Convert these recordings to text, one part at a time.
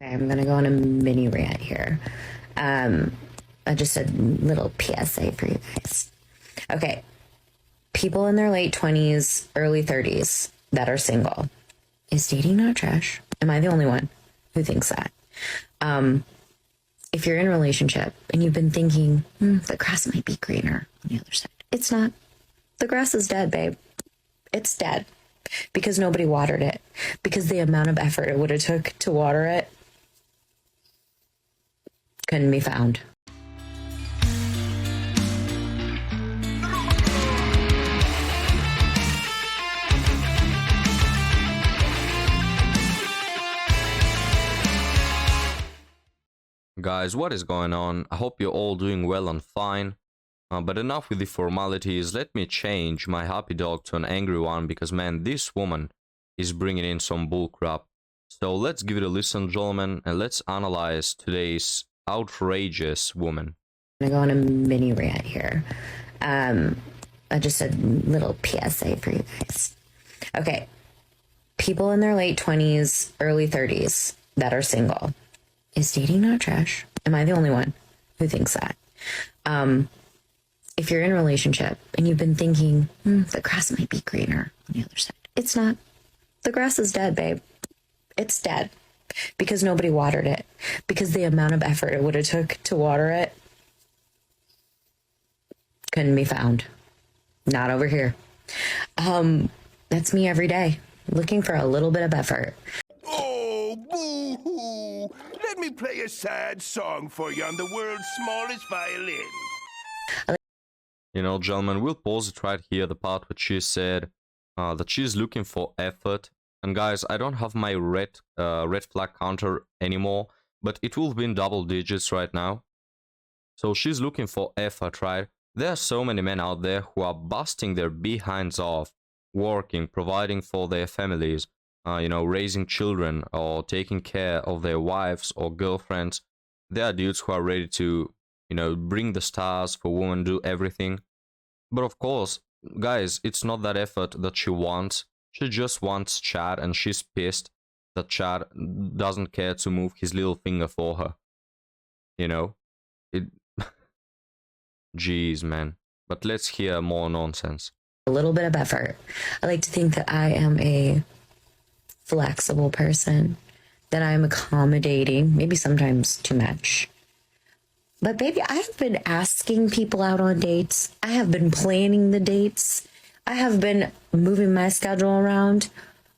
Okay, I'm gonna go on a mini rant here. Just a little PSA for you guys. Okay, people in their late 20s, early 30s that are single. Is dating not trash? Am I the only one who thinks that? If you're in a relationship and you've been thinking, the grass might be greener on the other side, it's not. The grass is dead, babe. It's dead because nobody watered it, because the amount of effort it would have took to water it couldn't be found. Guys, what is going on? I hope you're all doing well and fine. But enough with the formalities, let me change my happy dog to an angry one because, man, this woman is bringing in some bullcrap. So let's give it a listen, gentlemen, and let's analyze today's outrageous woman. I'm gonna go on a mini rant here. Just a little PSA for you guys. Okay, people in their late 20s, early 30s that are single. Is dating not trash? Am I the only one who thinks that? If you're in a relationship and you've been thinking, the grass might be greener on the other side, it's not. The grass is dead, babe. It's dead because nobody watered it, because the amount of effort it would have took to water it couldn't be found. Not over here. That's me every day, looking for a little bit of effort. Oh, boo-hoo! Let me play a sad song for you on the world's smallest violin. You know, gentlemen, we'll pause it right here, the part where she said that she's looking for effort. And guys, I don't have my red flag counter anymore, but it will be in double digits right now. So she's looking for effort, right? There are so many men out there who are busting their behinds off, working, providing for their families, you know, raising children or taking care of their wives or girlfriends. There are dudes who are ready to, you know, bring the stars for women, do everything. But of course, guys, it's not that effort that she wants. She just wants Chad, and she's pissed that Chad doesn't care to move his little finger for her. You know? It... Jeez, man. But let's hear more nonsense. A little bit of effort. I like to think that I am a flexible person, that I'm accommodating, maybe sometimes too much. But baby, I have been asking people out on dates. I have been planning the dates. I have been moving my schedule around,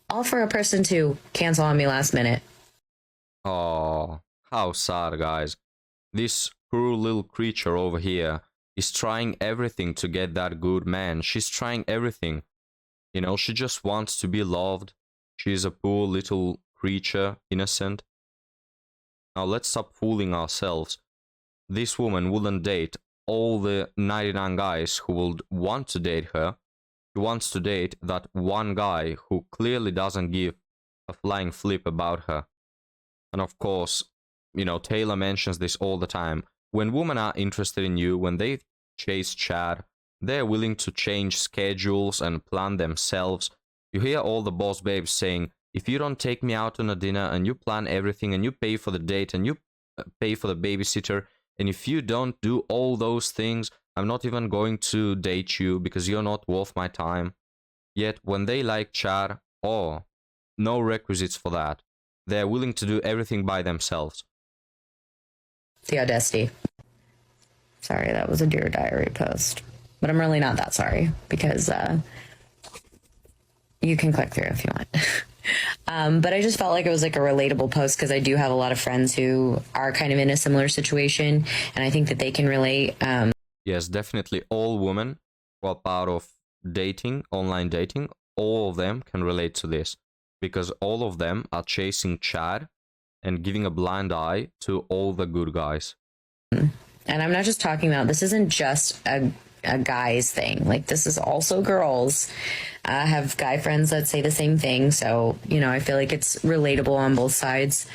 all for a person to cancel on me last minute. Oh, how sad, guys. This poor little creature over here is trying everything to get that good man. She's trying everything. You know, she just wants to be loved. She's a poor little creature, innocent. Now let's stop fooling ourselves. This woman wouldn't date all the 99 guys who would want to date her. She wants to date that one guy who clearly doesn't give a flying flip about her. And of course, you know, Taylor mentions this all the time. When women are interested in you, when they chase Chad, they're willing to change schedules and plan themselves. You hear all the boss babes saying, if you don't take me out on a dinner and you plan everything and you pay for the date and you pay for the babysitter, and if you don't do all those things, I'm not even going to date you because you're not worth my time. Yet when they like Chad, oh, no requisites for that. They're willing to do everything by themselves. The audacity. Sorry, that was a Dear Diary post. But I'm really not that sorry because you can click through if you want. But I just felt like it was like a relatable post because I do have a lot of friends who are kind of in a similar situation, and I think that they can relate. Yes, definitely all women who are part of dating, online dating, all of them can relate to this because all of them are chasing Chad and giving a blind eye to all the good guys. And I'm not just talking about, this isn't just a guy's thing. Like, this is also girls. I have guy friends that say the same thing. So, you know, I feel like it's relatable on both sides.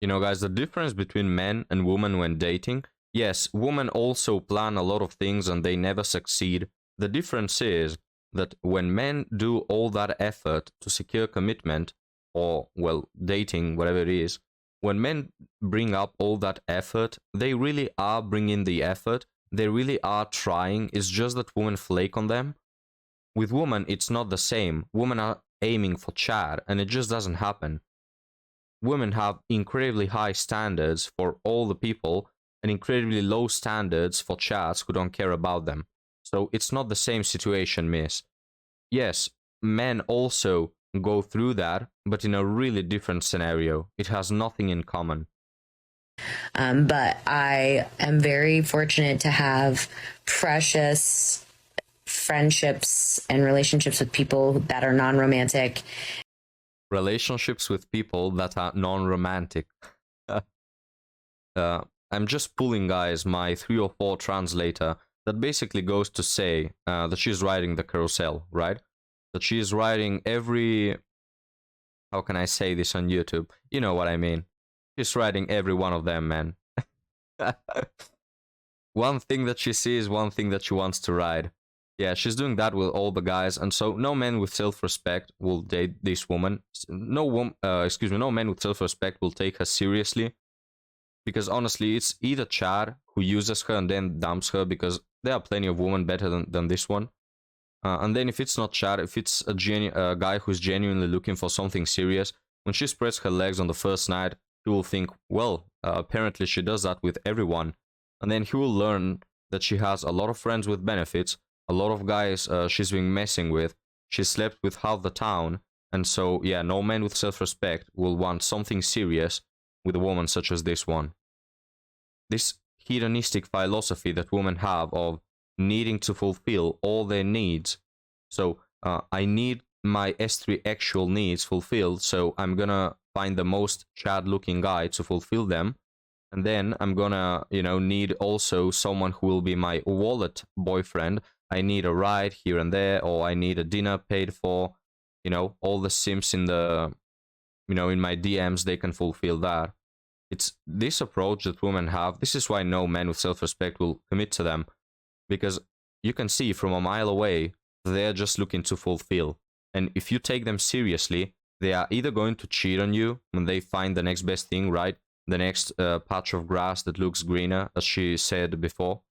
You know, guys, the difference between men and women when dating, yes, women also plan a lot of things and they never succeed. The difference is that when men do all that effort to secure commitment or, well, dating, whatever it is, when men bring up all that effort, they really are bringing the effort. They really are trying. It's just that women flake on them. With women, it's not the same. Women are aiming for Chad, and it just doesn't happen. Women have incredibly high standards for all the people and incredibly low standards for Chads who don't care about them. So it's not the same situation, miss. Yes, men also go through that, but in a really different scenario. It has nothing in common. But I am very fortunate to have precious friendships and relationships with people that are non-romantic. Relationships with people that are non-romantic. I'm just pulling, guys, my 3 or 4 translator that basically goes to say that she's writing the carousel, right? That she's writing every... How can I say this on YouTube? You know what I mean. She's writing every one of them, man. One thing that she sees, one thing that she wants to ride. Yeah, she's doing that with all the guys, and so no man with self-respect will date this woman. No man with self-respect will take her seriously. Because honestly, it's either Chad who uses her and then dumps her, because there are plenty of women better than this one. And then if it's not Chad, if it's a guy who's genuinely looking for something serious, when she spreads her legs on the first night, he will think, well, apparently she does that with everyone. And then he will learn that she has a lot of friends with benefits, a lot of guys she's been messing with, she slept with half the town, and so, yeah, no man with self-respect will want something serious with a woman such as this one. This hedonistic philosophy that women have of needing to fulfill all their needs. So I need my S3 actual needs fulfilled, so I'm gonna find the most Chad looking guy to fulfill them, and then I'm gonna, need also someone who will be my wallet boyfriend. I need a ride here and there, or I need a dinner paid for. All the simps in the in my DMs, they can fulfill that. It's this approach that women have. This is why no man with self-respect will commit to them, because you can see from a mile away they're just looking to fulfill. And if you take them seriously, they are either going to cheat on you when they find the next best thing, right? The next patch of grass that looks greener, as she said before.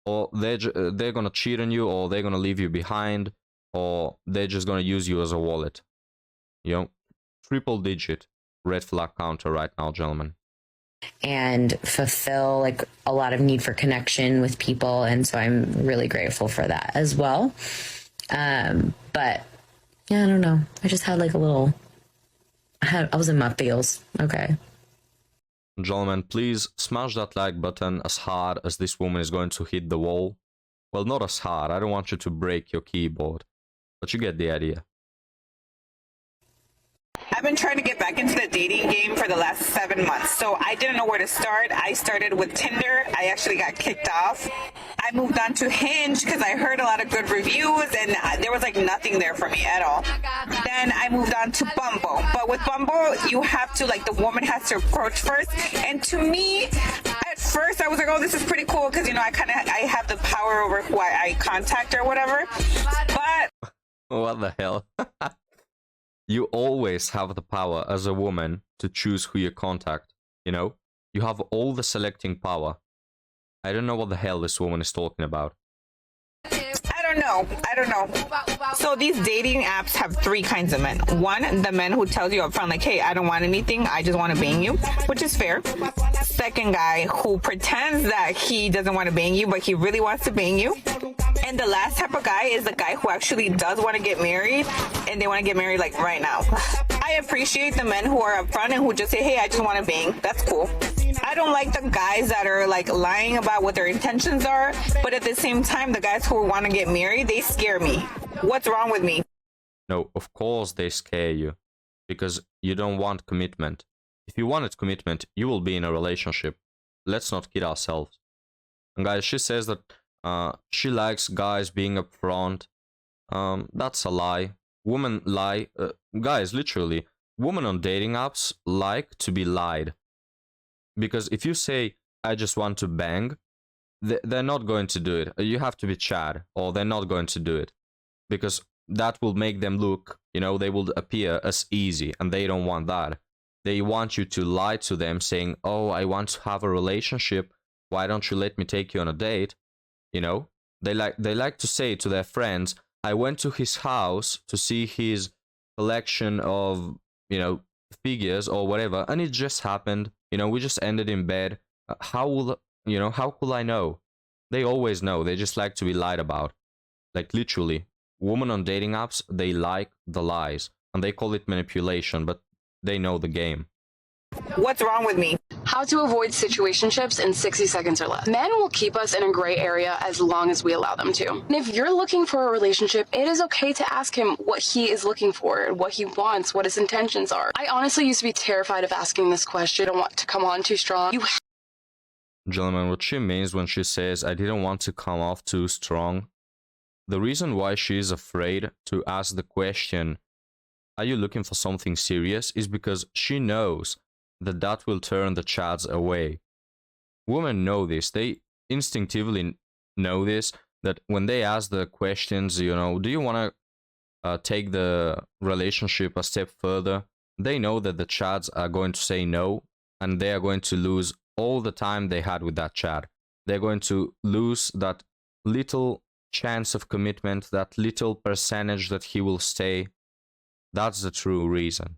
Or they're gonna cheat on you, or they're gonna leave you behind, or they're just gonna use you as a wallet. Triple digit red flag counter right now, gentlemen. And fulfill like a lot of need for connection with people, and so I'm really grateful for that as well. But yeah, I don't know. I just had like a little. I was in my feels. Okay. Gentlemen, please smash that like button as hard as this woman is going to hit the wall. Well, not as hard. I don't want you to break your keyboard, but you get the idea. I've been trying to get back into the dating game for the last 7 months, so I didn't know where to start. I started with Tinder. I actually got kicked off. I moved on to Hinge because I heard a lot of good reviews, and there was like nothing there for me at all. Then I moved on to Bumble, but with Bumble, you have to, like, the woman has to approach first, and to me, at first I was like, oh, this is pretty cool because, I have the power over who I contact or whatever, but... What the hell? You always have the power as a woman to choose who you contact, You have all the selecting power. I don't know what the hell this woman is talking about. I don't know. So these dating apps have 3 kinds of men. One, the men who tells you up front, like, hey, I don't want anything, I just want to bang you, which is fair. Second guy who pretends that he doesn't want to bang you, but he really wants to bang you. And the last type of guy is the guy who actually does want to get married, and they want to get married like right now. I appreciate the men who are upfront and who just say, hey, I just want to bang. That's cool. I don't like the guys that are like lying about what their intentions are, but at the same time, the guys who want to get married, they scare me. What's wrong with me? No, of course they scare you, because you don't want commitment. If you wanted commitment, you will be in a relationship. Let's not kid ourselves. And guys, she says that she likes guys being upfront. That's a lie. Women lie. Guys, literally, women on dating apps like to be lied. Because if you say, I just want to bang, they're not going to do it. You have to be Chad, or they're not going to do it. Because that will make them look, they will appear as easy, and they don't want that. They want you to lie to them saying, oh, I want to have a relationship. Why don't you let me take you on a date? You know, they like to say to their friends, I went to his house to see his collection of, you know, figures or whatever, and it just happened. You know, we just ended in bed. How could I know? They always know. They just like to be lied about. Like literally, women on dating apps, they like the lies and they call it manipulation, but they know the game. What's wrong with me? How to avoid situationships in 60 seconds or less. Men will keep us in a gray area as long as we allow them to. And if you're looking for a relationship, it is okay to ask him what he is looking for, what he wants, what his intentions are. I honestly used to be terrified of asking this question. I don't want to come on too strong. Gentlemen, what she means when she says, I didn't want to come off too strong, the reason why she is afraid to ask the question, are you looking for something serious, is because she knows that will turn the chads away. Women know this. They instinctively know this, that when they ask the questions, you know, do you want to take the relationship a step further, they know that the chads are going to say no, and they are going to lose all the time they had with that chad. They're going to lose that little chance of commitment, that little percentage that he will stay. That's the true reason.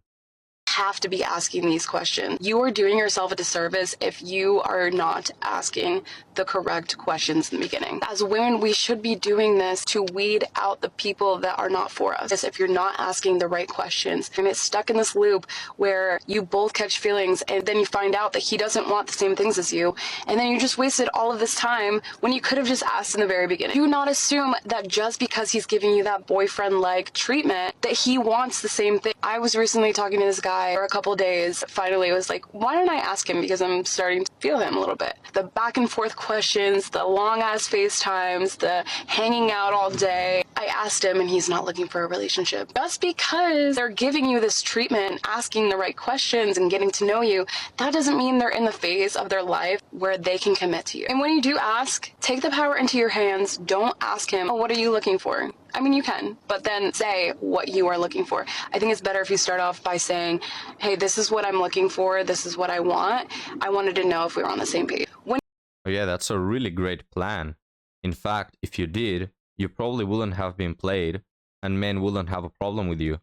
Have to be asking these questions. You are doing yourself a disservice if you are not asking the correct questions in the beginning. As women, we should be doing this to weed out the people that are not for us. If you're not asking the right questions, and it's stuck in this loop where you both catch feelings and then you find out that he doesn't want the same things as you, and then you just wasted all of this time when you could have just asked in the very beginning. Do not assume that just because he's giving you that boyfriend-like treatment that he wants the same thing. I was recently talking to this guy for a couple days. Finally, I was like, why don't I ask him, because I'm starting to feel him a little bit. The back and forth questions, the long ass FaceTimes, the hanging out all day. I asked him and he's not looking for a relationship. Just because they're giving you this treatment, asking the right questions and getting to know you, that doesn't mean they're in the phase of their life where they can commit to you. And when you do ask, take the power into your hands. Don't ask him, oh, what are you looking for? I mean, you can, but then say what you are looking for. I think it's better if you start off by saying, hey, this is what I'm looking for. This is what I want. I wanted to know if we were on the same page. Oh yeah, that's a really great plan. In fact, if you did, you probably wouldn't have been played and men wouldn't have a problem with you.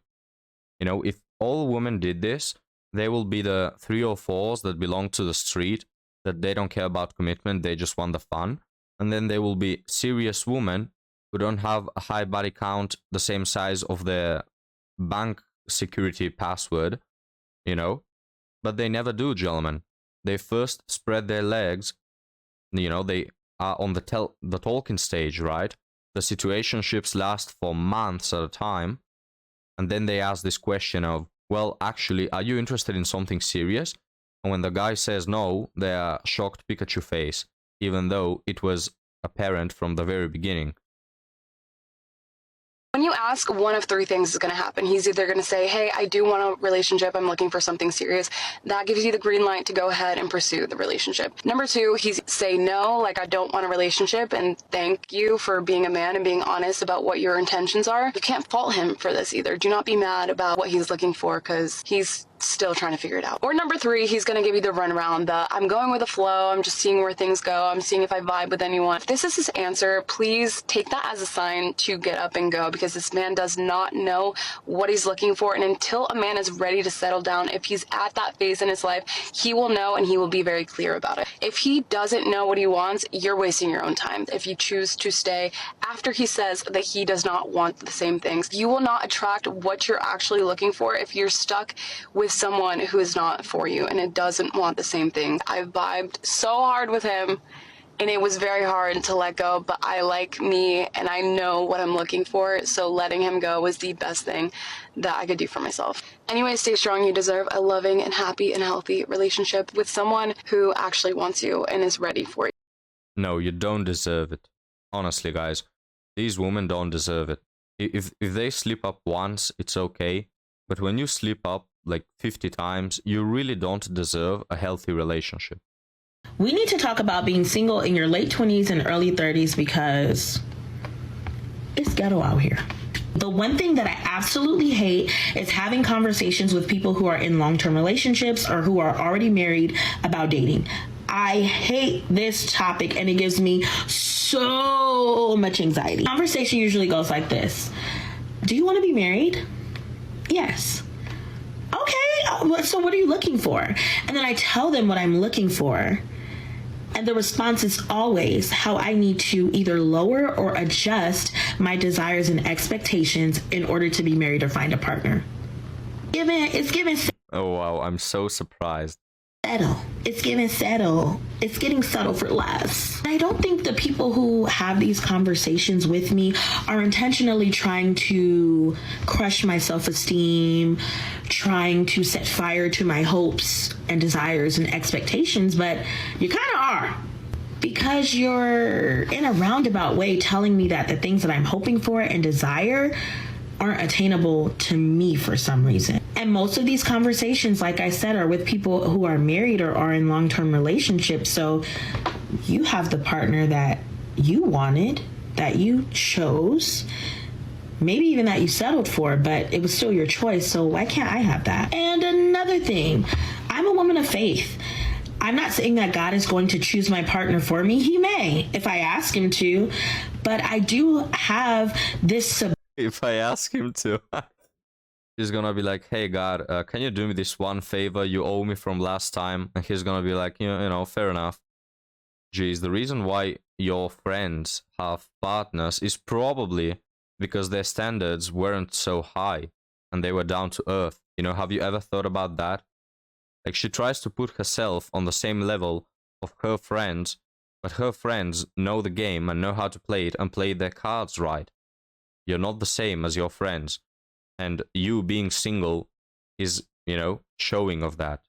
You know, if all women did this, they will be the 3 or 4s that belong to the street, that they don't care about commitment, they just want the fun. And then there will be serious women who don't have a high body count the same size of their bank security password, you know, but they never do, gentlemen. They first spread their legs, you know, they are on the talking stage, right? The situationships last for months at a time, and then they ask this question of, well, actually, are you interested in something serious? And when the guy says no, they are shocked Pikachu face, even though it was apparent from the very beginning. When you ask, one of 3 things is going to happen. He's either going to say, hey, I do want a relationship. I'm looking for something serious. That gives you the green light to go ahead and pursue the relationship. Number 2, he's say no, like I don't want a relationship, and thank you for being a man and being honest about what your intentions are. You can't fault him for this either. Do not be mad about what he's looking for, because he's still trying to figure it out. Or number 3, he's going to give you the runaround, the I'm going with the flow, I'm just seeing where things go, I'm seeing if I vibe with anyone. If this is his answer, please take that as a sign to get up and go, because this man does not know what he's looking for, and until a man is ready to settle down, if he's at that phase in his life, he will know and he will be very clear about it. If he doesn't know what he wants, you're wasting your own time. If you choose to stay after he says that he does not want the same things, you will not attract what you're actually looking for if you're stuck with someone who is not for you and it doesn't want the same things. I vibed so hard with him and it was very hard to let go, but I like me and I know what I'm looking for, so letting him go was the best thing that I could do for myself. Anyway, stay strong. You deserve a loving and happy and healthy relationship with someone who actually wants you and is ready for you. No, you don't deserve it. Honestly, guys, these women don't deserve it. If they slip up once, it's okay, but when you slip up like 50 times, you really don't deserve a healthy relationship. We need to talk about being single in your late 20s and early 30s because it's ghetto out here. The one thing that I absolutely hate is having conversations with people who are in long-term relationships or who are already married about dating. I hate this topic and it gives me so much anxiety. Conversation usually goes like this. Do you want to be married? Yes. Okay, so what are you looking for? And then I tell them what I'm looking for. And the response is always how I need to either lower or adjust my desires and expectations in order to be married or find a partner. It's given Oh wow, I'm so surprised. settle. It's giving settle. It's getting subtle for less. I don't think the people who have these conversations with me are intentionally trying to crush my self-esteem, trying to set fire to my hopes and desires and expectations, but you kind of are. Because you're in a roundabout way telling me that the things that I'm hoping for and desire aren't attainable to me for some reason. And most of these conversations, like I said, are with people who are married or are in long-term relationships. So you have the partner that you wanted, that you chose, maybe even that you settled for, but it was still your choice. So why can't I have that? And another thing, I'm a woman of faith. I'm not saying that God is going to choose my partner for me. He may, if I ask him to, but I do have this If I ask him to. He's gonna be like, hey God, can you do me this one favor you owe me from last time? And he's gonna be like, you know, fair enough. Geez, the reason why your friends have partners is probably because their standards weren't so high and they were down to earth. You know, have you ever thought about that? Like, she tries to put herself on the same level of her friends, but her friends know the game and know how to play it and play their cards right. You're not the same as your friends. And you being single is, you know, showing of that.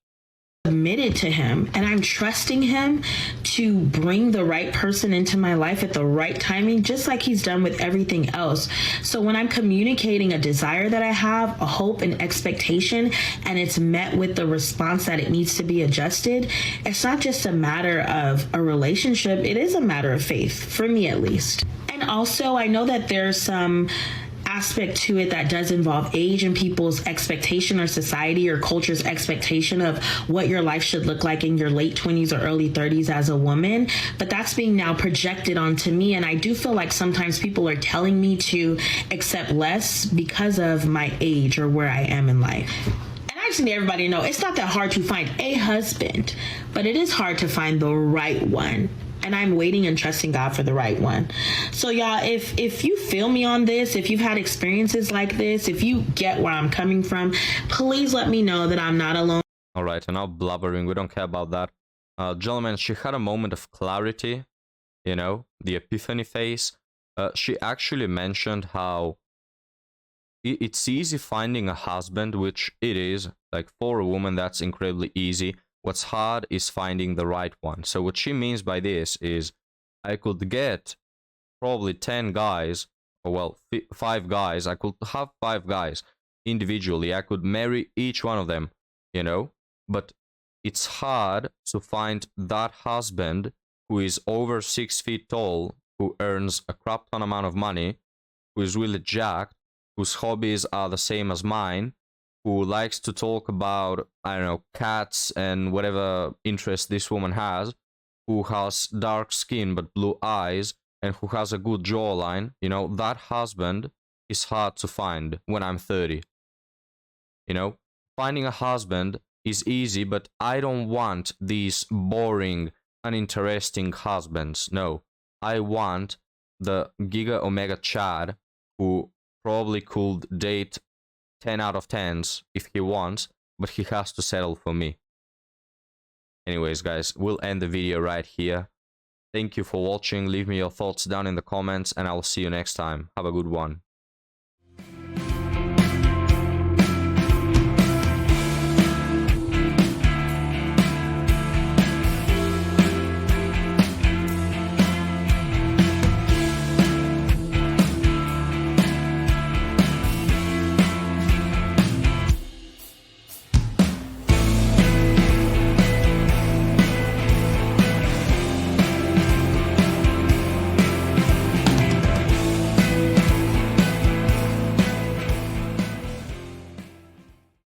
Committed to him, and I'm trusting him to bring the right person into my life at the right timing, just like he's done with everything else. So when I'm communicating a desire that I have, a hope and expectation, and it's met with the response that it needs to be adjusted, it's not just a matter of a relationship, it is a matter of faith, for me at least. And also, I know that there's some aspect to it that does involve age and people's expectation, or society or culture's expectation of what your life should look like in your late 20s or early 30s as a woman. But that's being now projected onto me. And I do feel like sometimes people are telling me to accept less because of my age or where I am in life. And I just need everybody to know it's not that hard to find a husband, but it is hard to find the right one. And I'm waiting and trusting God for the right one. So y'all, if you feel me on this, if you've had experiences like this, if you get where I'm coming from, please let me know that I'm not alone. All right, and now blubbering, we don't care about that. Gentlemen, she had a moment of clarity, you know, the epiphany phase. She actually mentioned how it's easy finding a husband, which it is. Like, for a woman, that's incredibly easy. What's hard is finding the right one. So what she means by this is, I could get probably 10 guys, or well, 5 guys. I could have 5 guys individually. I could marry each one of them, you know. But it's hard to find that husband who is over 6 feet tall, who earns a crap ton amount of money, who is really jacked, whose hobbies are the same as mine, who likes to talk about, I don't know, cats and whatever interest this woman has, who has dark skin but blue eyes, and who has a good jawline. You know, that husband is hard to find when I'm 30. You know, finding a husband is easy, but I don't want these boring, uninteresting husbands. No, I want the Giga Omega Chad who probably could date 10 out of 10s if he wants, but he has to settle for me. Anyways, guys, we'll end the video right here. Thank you for watching. Leave me your thoughts down in the comments, and I'll see you next time. Have a good one.